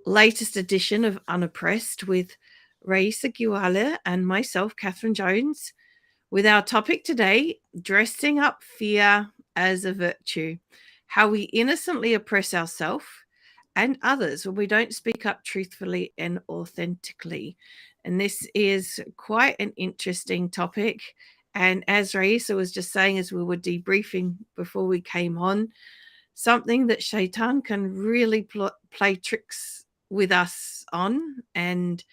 latest edition of Unoppressed with Rayesa Kathryn and myself, Kathryn Jones, with our topic today, dressing up fear as a virtue, how we innocently oppress ourselves and others when we don't speak up truthfully and authentically. And this is quite an interesting topic. And as Rayesa was just saying, as we were debriefing before we came on, something that Shaitan can really play tricks with us on. And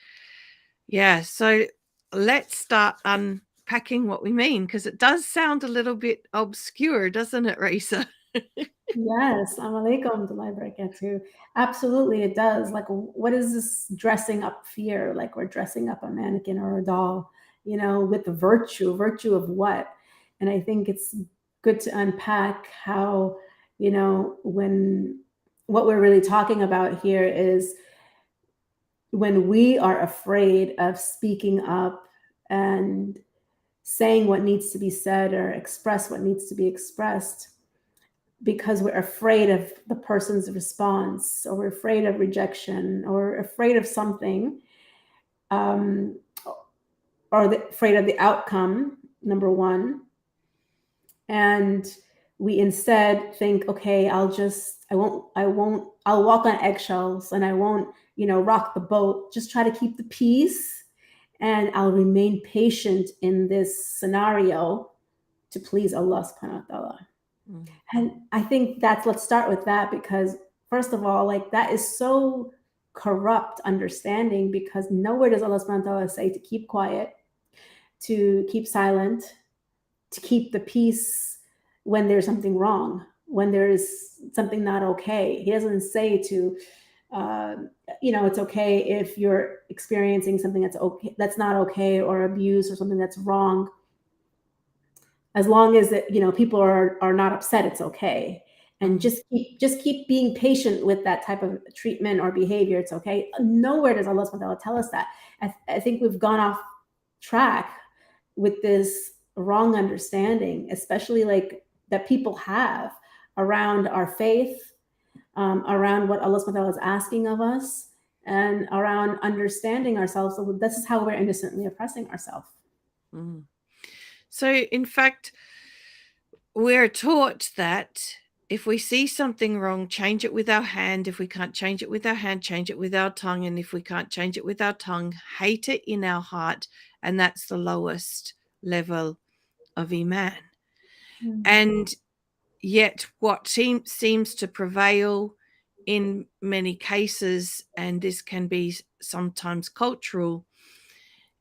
yeah, so let's start unpacking what we mean, because it does sound a little bit obscure, doesn't it, Rayesa? Yes, alaikum too. Absolutely, it does. Like, what is this dressing up fear? Like, we're dressing up a mannequin or a doll, with the virtue. Virtue of what? And I think it's good to unpack how, when what we're really talking about here is when we are afraid of speaking up and saying what needs to be said or express what needs to be expressed because we're afraid of the person's response, or we're afraid of rejection, or afraid of something, or afraid of the outcome, number one. And we instead think, okay, I'll walk on eggshells, and I won't, rock the boat. Just try to keep the peace, and I'll remain patient in this scenario to please Allah subhanahu wa ta'ala. And I think let's start with that, because first of all, like, that is so corrupt understanding, because nowhere does Allah subhanahu wa ta'ala say to keep quiet, to keep silent, to keep the peace when there's something wrong, when there's something not okay. He doesn't say to, it's okay if you're experiencing something that's not okay, or abuse, or something that's wrong. As long as people are not upset, it's okay. And just keep being patient with that type of treatment or behavior. It's okay. Nowhere does Allah subhanahu wa ta'ala tell us that. I think we've gone off track with this wrong understanding, especially like that people have around our faith, around what Allah subhanahu wa ta'ala is asking of us, and around understanding ourselves. So this is how we're innocently oppressing ourselves. So, in fact, we're taught that if we see something wrong, change it with our hand. If we can't change it with our hand, change it with our tongue. And if we can't change it with our tongue, hate it in our heart. And that's the lowest level of Iman. And yet what seems to prevail in many cases, and this can be sometimes cultural,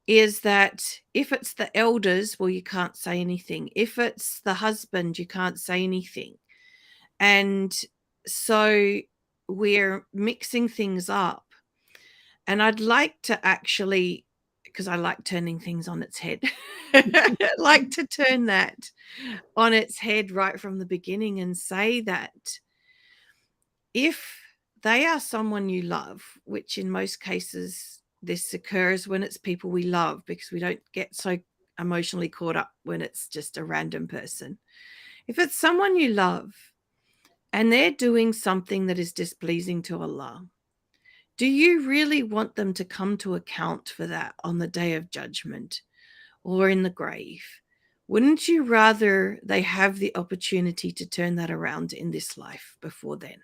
is that if it's the elders, well, you can't say anything. If it's the husband, you can't say anything. And so we're mixing things up. And I'd like to actually, because I like turning things on its head, I'd like to turn that on its head right from the beginning and say that if they are someone you love, which in most cases this occurs when it's people we love, because we don't get so emotionally caught up when it's just a random person. If it's someone you love and they're doing something that is displeasing to Allah, do you really want them to come to account for that on the day of judgment or in the grave? Wouldn't you rather they have the opportunity to turn that around in this life before then?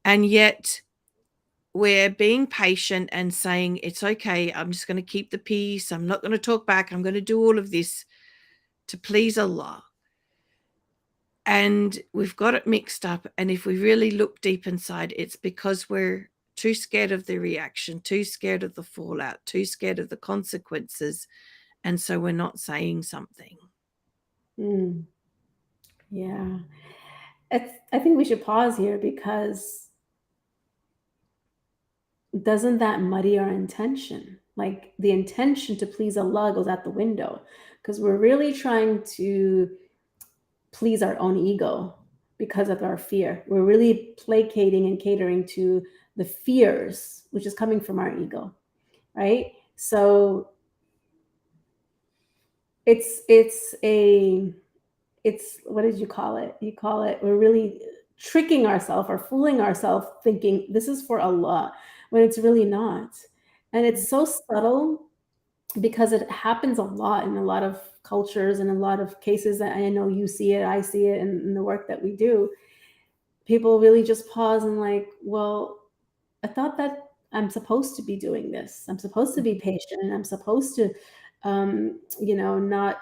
And yet we're being patient and saying, it's okay, I'm just going to keep the peace. I'm not going to talk back. I'm going to do all of this to please Allah. And we've got it mixed up. And if we really look deep inside, it's because we're too scared of the reaction, too scared of the fallout, too scared of the consequences. And so we're not saying something. Yeah. I think we should pause here, because doesn't that muddy our intention? Like, the intention to please Allah goes out the window, because we're really trying to please our own ego because of our fear. We're really placating and catering to the fears, which is coming from our ego, right? So it's what did you call it? You call it, we're really tricking ourselves or fooling ourselves thinking this is for Allah when it's really not. And it's so subtle because it happens a lot in a lot of cultures and a lot of cases that I know you see it, I see it in the work that we do. People really just pause and like, well, I thought that I'm supposed to be doing this. I'm supposed to be patient. I'm supposed to, not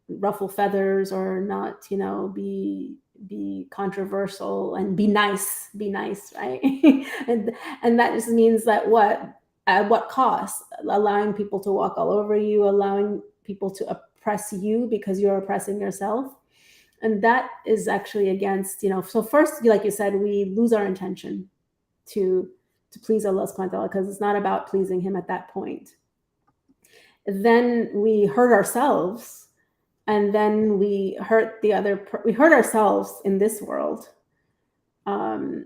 ruffle feathers or not, be controversial and be nice, right? and that just means that what at what cost? Allowing people to walk all over you, allowing people to oppress you because you're oppressing yourself. And that is actually against, so first, like you said, we lose our intention to please Allah subhanahu wa ta'ala, because it's not about pleasing him at that point. Then we hurt ourselves, and then we hurt we hurt ourselves in this world. And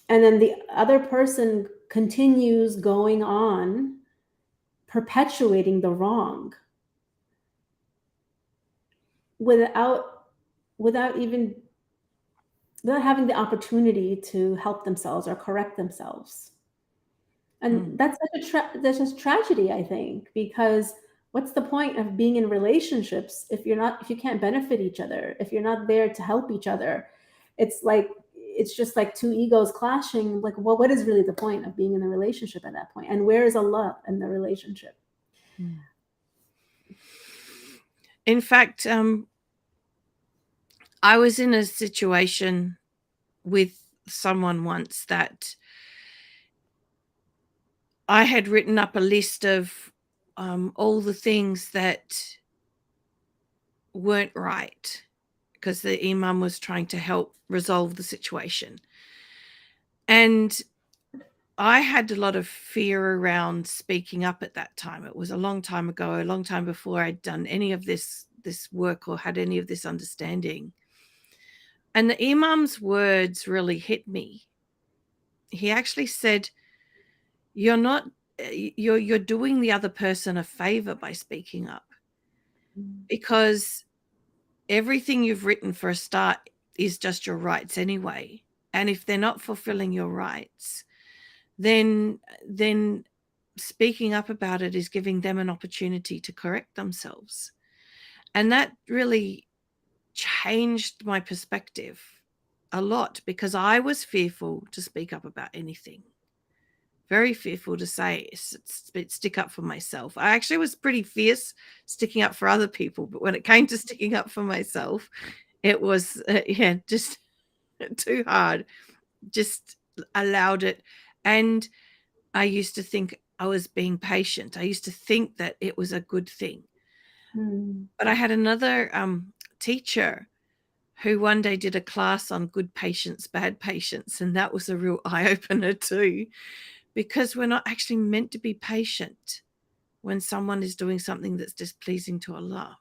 then the other person continues going on perpetuating the wrong without even without having the opportunity to help themselves or correct themselves. And that's that's just tragedy, I think, because what's the point of being in relationships if you can't benefit each other, if you're not there to help each other? It's just like two egos clashing. Like, well, what is really the point of being in a relationship at that point? And where is Allah in the relationship? In fact, I was in a situation with someone once that I had written up a list of all the things that weren't right because the imam was trying to help resolve the situation. And I had a lot of fear around speaking up at that time. It was a long time ago, a long time before I'd done any of this work or had any of this understanding. And the imam's words really hit me. He actually said, you're doing the other person a favor by speaking up, because everything you've written for a start is just your rights anyway. And if they're not fulfilling your rights, then speaking up about it is giving them an opportunity to correct themselves. And that really changed my perspective a lot, because I was fearful to speak up about anything. Very fearful to say, stick up for myself. I actually was pretty fierce sticking up for other people, but when it came to sticking up for myself, it was, just too hard. Just allowed it. And I used to think I was being patient. I used to think that it was a good thing. But I had another teacher who one day did a class on good patience, bad patience, and that was a real eye-opener too, because we're not actually meant to be patient when someone is doing something that's displeasing to Allah.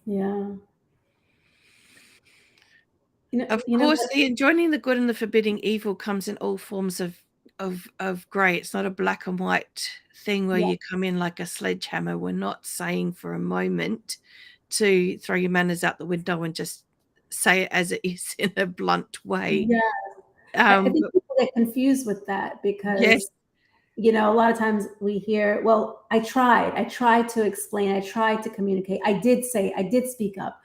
Yeah. Of course, joining the good and the forbidding evil comes in all forms of gray. It's not a black and white thing where you come in like a sledgehammer. We're not saying for a moment to throw your manners out the window and just say it as it is in a blunt way. Yeah. I think people get confused with that because, yes. a lot of times we hear, well, I tried to explain, I tried to communicate, I did speak up.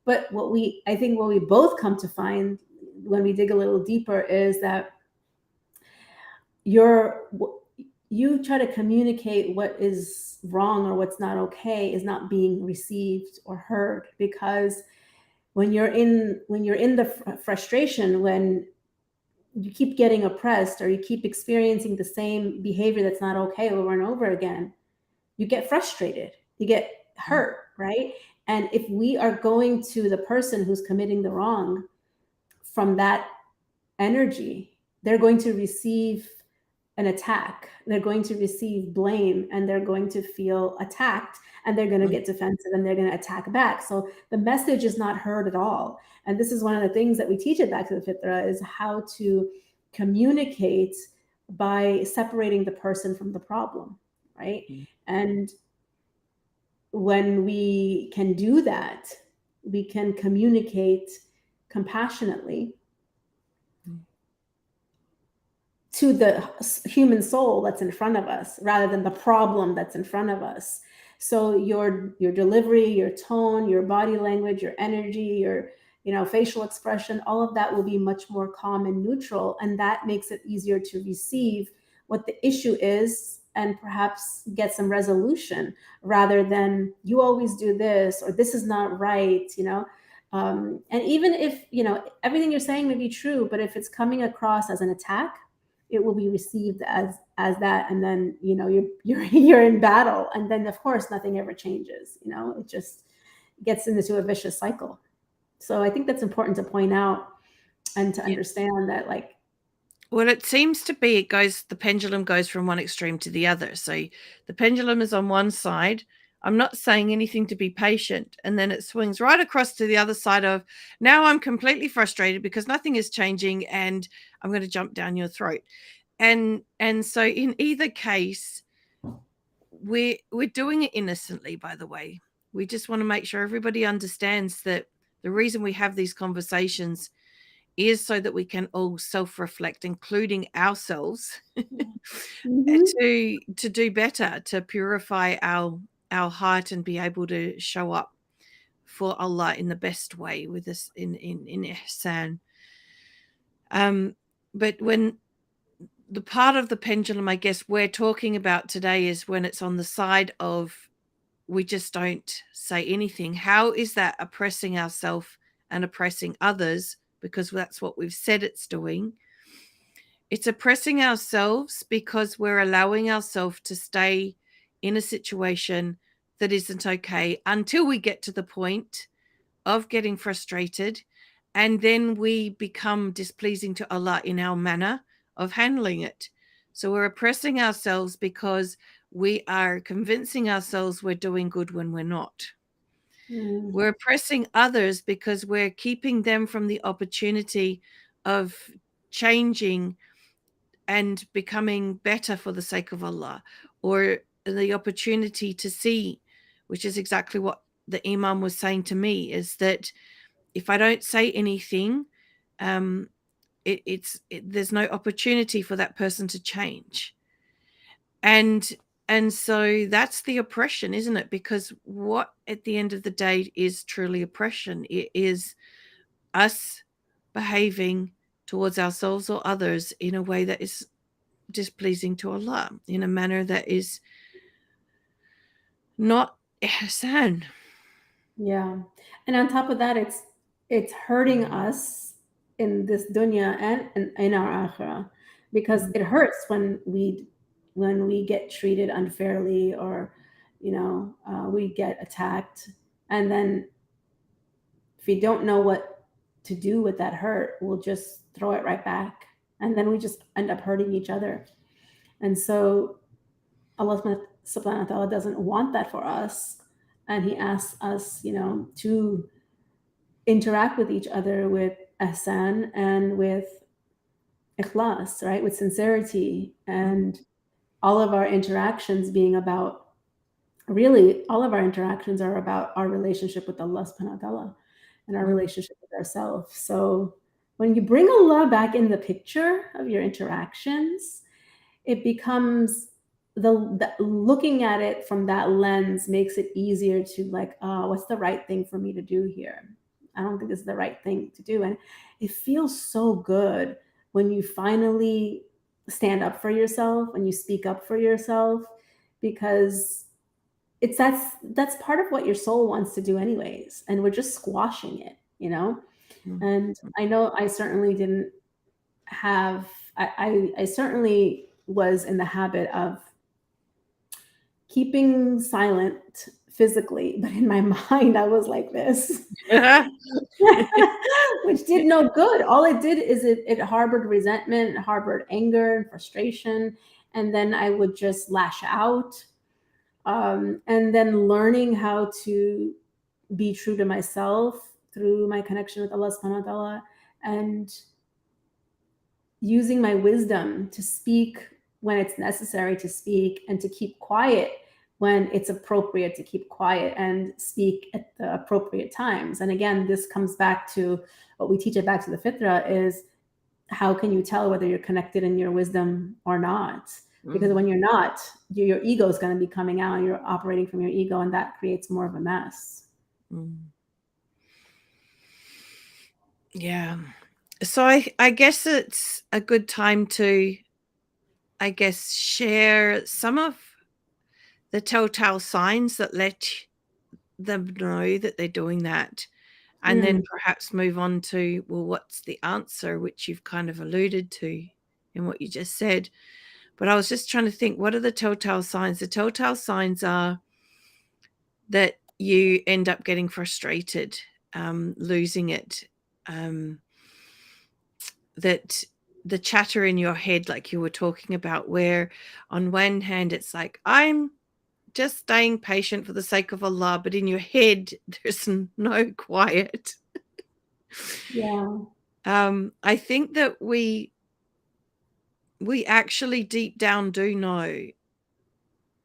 But I think what we both come to find when we dig a little deeper is that you try to communicate what is wrong or what's not okay is not being received or heard, because when you're in the frustration, when you keep getting oppressed or you keep experiencing the same behavior that's not okay over and over again, you get frustrated, you get hurt, right? And if we are going to the person who's committing the wrong from that energy, they're going to receive an attack, they're going to receive blame, and they're going to feel attacked, and they're going to get defensive and they're going to attack back. So the message is not heard at all. And this is one of the things that we teach at Back to the Fitrah, is how to communicate by separating the person from the problem, right? And when we can do that, we can communicate compassionately to the human soul that's in front of us rather than the problem that's in front of us. So your delivery, your tone, your body language, your energy, your facial expression, all of that will be much more calm and neutral, and that makes it easier to receive what the issue is and perhaps get some resolution rather than you always do this or this is not right. And even if everything you're saying may be true, but if it's coming across as an attack, it will be received as that, and then you're in battle, and then of course nothing ever changes. It just gets into a vicious cycle. So I think that's important to point out and to understand that, like, well, it seems to be the pendulum goes from one extreme to the other. So the pendulum is on one side. I'm not saying anything to be patient. And then it swings right across to the other side of, now I'm completely frustrated because nothing is changing and I'm going to jump down your throat. And so in either case, we're doing it innocently, by the way. We just want to make sure everybody understands that the reason we have these conversations is so that we can all self-reflect, including ourselves, mm-hmm. to do better, to purify our heart and be able to show up for Allah in the best way with us in ihsan. But when the part of the pendulum, I guess, we're talking about today is when it's on the side of we just don't say anything. How is that oppressing ourselves and oppressing others? Because that's what we've said it's doing. It's oppressing ourselves because we're allowing ourselves to stay in a situation that isn't okay until we get to the point of getting frustrated, and then we become displeasing to Allah in our manner of handling it. So we're oppressing ourselves because we are convincing ourselves we're doing good when we're not. We're oppressing others because we're keeping them from the opportunity of changing and becoming better for the sake of Allah, or the opportunity to see, which is exactly what the Imam was saying to me, is that if I don't say anything, there's no opportunity for that person to change. And so that's the oppression, isn't it? Because what at the end of the day is truly oppression? It is us behaving towards ourselves or others in a way that is displeasing to Allah, in a manner that is not ihsan. Yeah. And on top of that, it's hurting us in this dunya and in our akhirah, because it hurts when we get treated unfairly, or we get attacked, and then if we don't know what to do with that hurt, we'll just throw it right back, and then we just end up hurting each other. And so Allah subhanahu wa ta'ala doesn't want that for us, and he asks us to interact with each other with ihsan and with ikhlas, right, with sincerity, and all of our interactions being about, really all of our interactions are about our relationship with Allah subhanahu wa ta'ala and our relationship with ourselves. So when you bring Allah back in the picture of your interactions, it becomes the looking at it from that lens makes it easier to, like, what's the right thing for me to do here? I don't think this is the right thing to do. And it feels so good when you finally stand up for yourself and you speak up for yourself, because that's part of what your soul wants to do anyways, and we're just squashing it. And I know I certainly didn't have I certainly was in the habit of keeping silent physically, but in my mind I was like this. Which did no good. All it did is it harbored resentment, it harbored anger and frustration, and then I would just lash out. And then learning how to be true to myself through my connection with Allah subhanahu wa ta'ala, and using my wisdom to speak when it's necessary to speak and to keep quiet when it's appropriate to keep quiet and speak at the appropriate times. And again, this comes back to what we teach it back to the Fitrah is, how can you tell whether you're connected in your wisdom or not? Because when you're not, your ego is going to be coming out and you're operating from your ego, and that creates more of a mess. Yeah. So I guess it's a good time to, I guess, share some of the telltale signs that let them know that they're doing that. And then perhaps move on to, well, what's the answer, which you've kind of alluded to in what you just said. But I was just trying to think, what are the telltale signs? The telltale signs are that you end up getting frustrated, losing it, that the chatter in your head, like you were talking about, where on one hand it's like, I'm just staying patient for the sake of Allah, but in your head there's no quiet. Yeah. I think that we actually deep down do know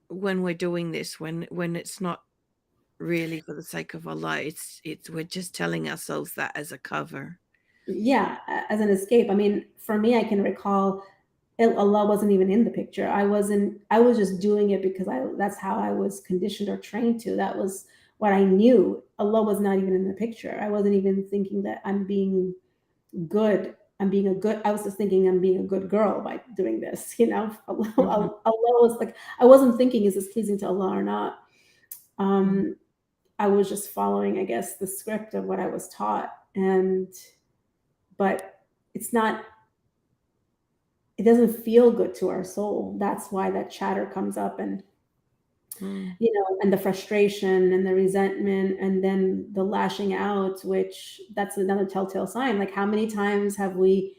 when we're doing this, when it's not really for the sake of Allah. It's we're just telling ourselves that as a cover. Yeah, as an escape. I mean, for me, I can recall Allah wasn't even in the picture. I was just doing it because that's how I was conditioned or trained to. That was what I knew. Allah was not even in the picture. I wasn't even thinking that I'm being good. I was just thinking I'm being a good girl by doing this, you know. Allah was like, I wasn't thinking, is this pleasing to Allah or not? I was just following, I guess, the script of what I was taught. But it doesn't feel good to our soul. That's why that chatter comes up, and you know, and the frustration and the resentment, and then the lashing out, which that's another telltale sign. Like, how many times have we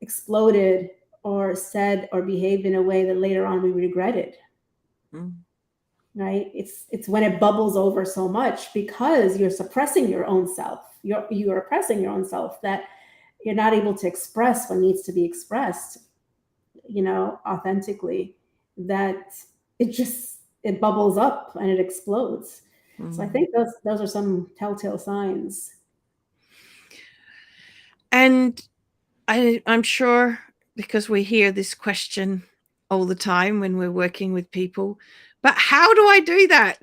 exploded or said or behaved in a way that later on we regretted? Right? It's when it bubbles over so much because you're suppressing your own self. You're oppressing your own self, that you're not able to express what needs to be expressed, you know, authentically, that it bubbles up and it explodes. So I think those are some telltale signs. And I'm sure, because we hear this question all the time when we're working with people, but how do I do that?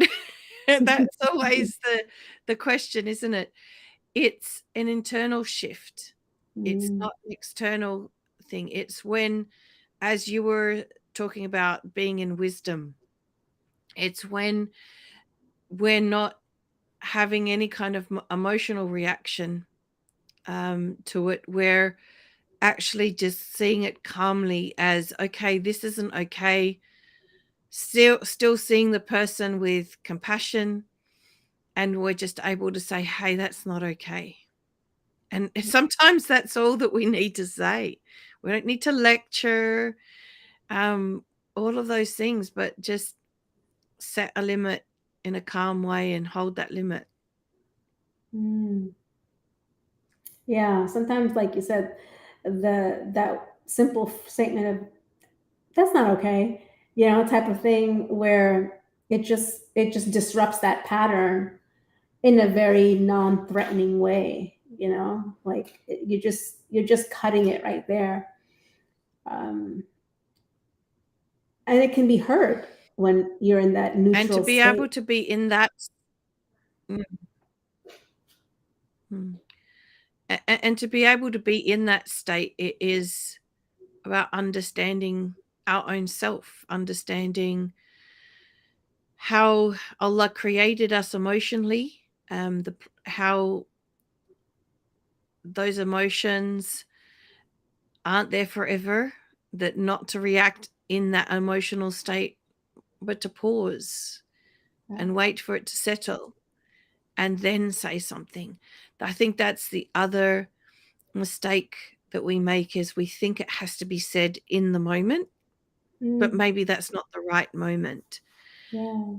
That's always the question, isn't it? It's an internal shift. It's not an external thing. It's when, as you were talking about being in wisdom, it's when we're not having any kind of emotional reaction to it. We're actually just seeing it calmly as, okay, this isn't okay. Still seeing the person with compassion, and we're just able to say, hey, that's not okay. And sometimes that's all that we need to say. We don't need to lecture, all of those things, but just set a limit in a calm way and hold that limit. Yeah, sometimes, like you said, that simple statement of that's not okay, you know, type of thing, where it just disrupts that pattern in a very non-threatening way, you know, like you're just cutting it right there. And it can be heard when you're in that And to neutral be state. able to be in that mm, mm. And to be able to be in that state, it is about understanding our own self, understanding how Allah created us emotionally, how those emotions aren't there forever, that not to react in that emotional state, but to pause and wait for it to settle and then say something. I think that's the other mistake that we make, is we think it has to be said in the moment, but maybe that's not the right moment. Yeah.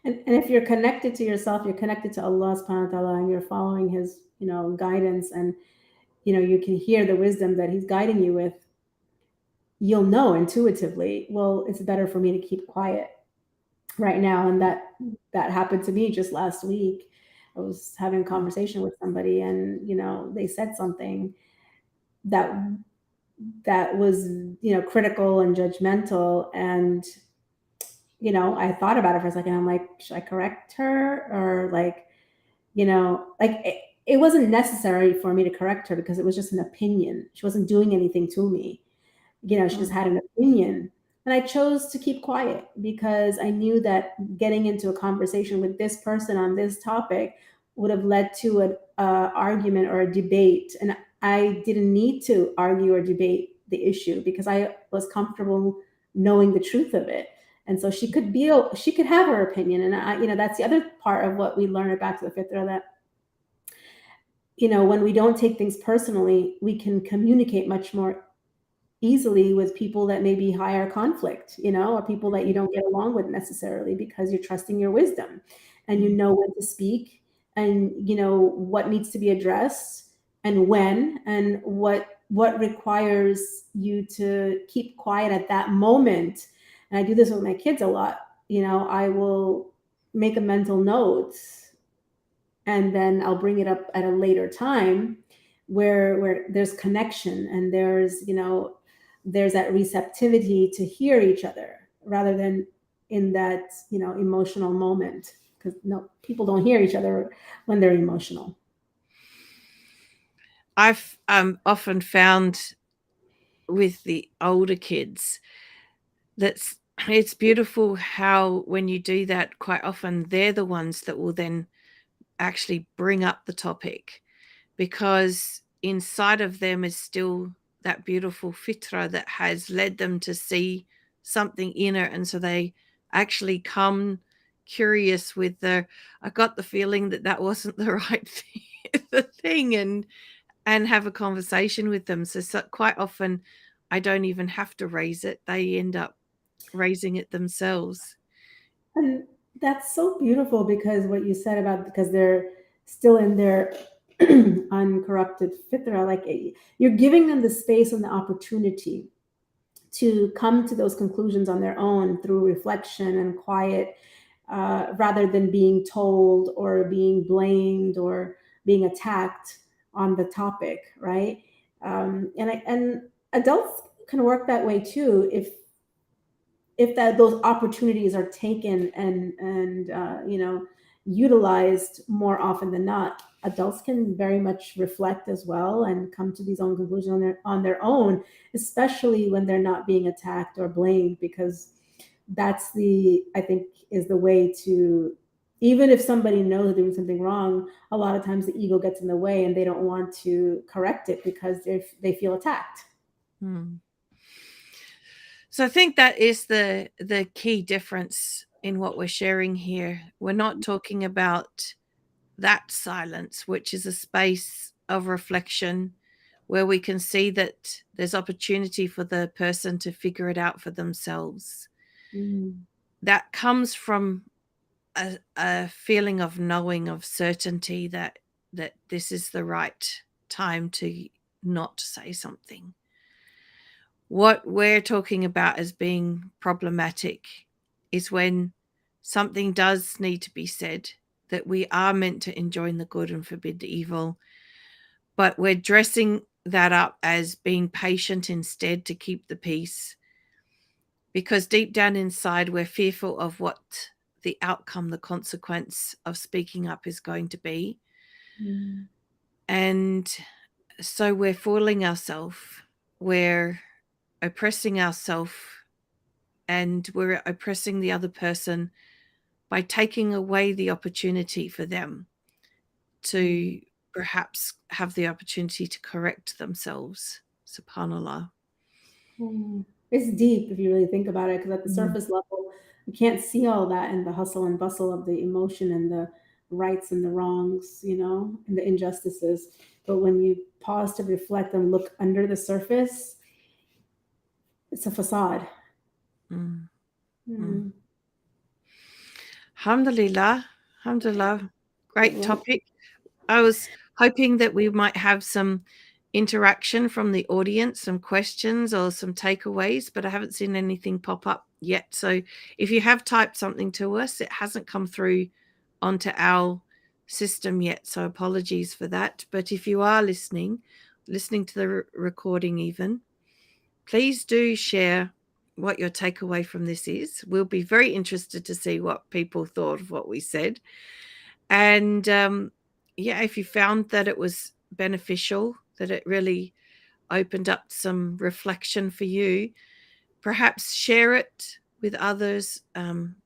And if you're connected to yourself, you're connected to Allah subhanahu wa ta'ala, and you're following his, you know, guidance, and you know, you can hear the wisdom that he's guiding you with, you'll know intuitively, well, it's better for me to keep quiet. right now. And that happened to me just last week. I was having a conversation with somebody, and they said something that was critical and judgmental, and I thought about it for a second. I'm like, should I correct her? Or like, it wasn't necessary for me to correct her because it was just an opinion. She wasn't doing anything to me. She just had an opinion. And I chose to keep quiet because I knew that getting into a conversation with this person on this topic would have led to an argument or a debate. And I didn't need to argue or debate the issue because I was comfortable knowing the truth of it. And so she could have her opinion. And that's the other part of what we learn about the Fitrah, that when we don't take things personally, we can communicate much more easily with people that may be higher conflict, or people that you don't get along with necessarily, because you're trusting your wisdom and you know when to speak, and what needs to be addressed and when, and what requires you to keep quiet at that moment. And I do this with my kids a lot. I will make a mental note, and then I'll bring it up at a later time where there's connection, and there's that receptivity to hear each other rather than in that emotional moment, because people don't hear each other when they're emotional. I've often found with the older kids that it's beautiful how when you do that, quite often they're the ones that will then actually bring up the topic, because inside of them is still that beautiful Fitrah that has led them to see something inner. And so they actually come curious with I got the feeling that wasn't the right thing, and have a conversation with them. So quite often I don't even have to raise it. They end up raising it themselves. And that's so beautiful, because what you said about, because they're still in their uncorrupted Fitrah, like you're giving them the space and the opportunity to come to those conclusions on their own through reflection and quiet, rather than being told or being blamed or being attacked on the topic, right? And adults can work that way too, if those opportunities are taken and utilized more often than not. Adults can very much reflect as well and come to these own conclusions on their own, especially when they're not being attacked or blamed, because that's I think is the way to, even if somebody knows they're doing something wrong, a lot of times the ego gets in the way and they don't want to correct it because they feel attacked. So I think that is the key difference in what we're sharing here. We're not talking about that silence, which is a space of reflection where we can see that there's opportunity for the person to figure it out for themselves. That comes from a feeling of knowing, of certainty that this is the right time to not say something. What we're talking about as being problematic is when something does need to be said, that we are meant to enjoin the good and forbid the evil, but we're dressing that up as being patient instead to keep the peace, because deep down inside we're fearful of what the outcome, the consequence of speaking up is going to be. And so we're fooling ourselves, we're oppressing ourselves, and we're oppressing the other person by taking away the opportunity for them to perhaps have the opportunity to correct themselves. SubhanAllah. It's deep if you really think about it, because at the surface level, you can't see all that in the hustle and bustle of the emotion and the rights and the wrongs, and the injustices. But when you pause to reflect and look under the surface, it's a facade. Alhamdulillah. Alhamdulillah. Great topic. I was hoping that we might have some interaction from the audience, some questions or some takeaways, but I haven't seen anything pop up yet. So if you have typed something to us, it hasn't come through onto our system yet. So apologies for that. But if you are listening to the recording even, please do share what your takeaway from this is. We'll be very interested to see what people thought of what we said. And if you found that it was beneficial, that it really opened up some reflection for you, perhaps share it with others.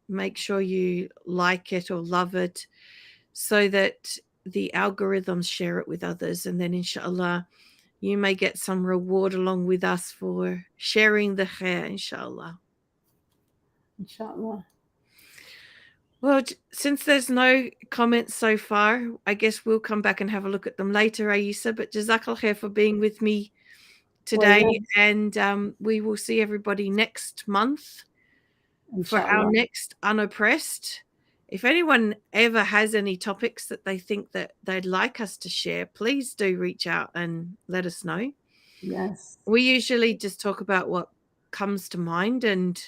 Make sure you like it or love it so that the algorithms share it with others. And then inshallah, you may get some reward along with us for sharing the khair, inshallah. Inshallah. Well, since there's no comments so far, I guess we'll come back and have a look at them later, Rayesa. But Jazakallah khair for being with me today. Well, And we will see everybody next month for our next Unoppressed. If anyone ever has any topics that they think that they'd like us to share, please do reach out and let us know. Yes. We usually just talk about what comes to mind and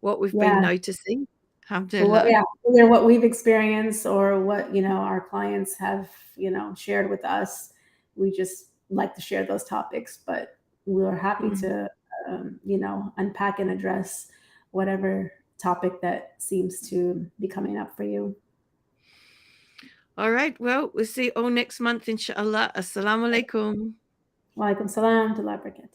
what we've been noticing. Alhamdulillah. Either what we've experienced or what, our clients have, shared with us. We just like to share those topics, but we're happy to, unpack and address whatever topic that seems to be coming up for you. All right. Well, we'll see you all next month, inshallah. Assalamu alaikum. Wa alaikum salam wa rahmatullahi wa barakatuh.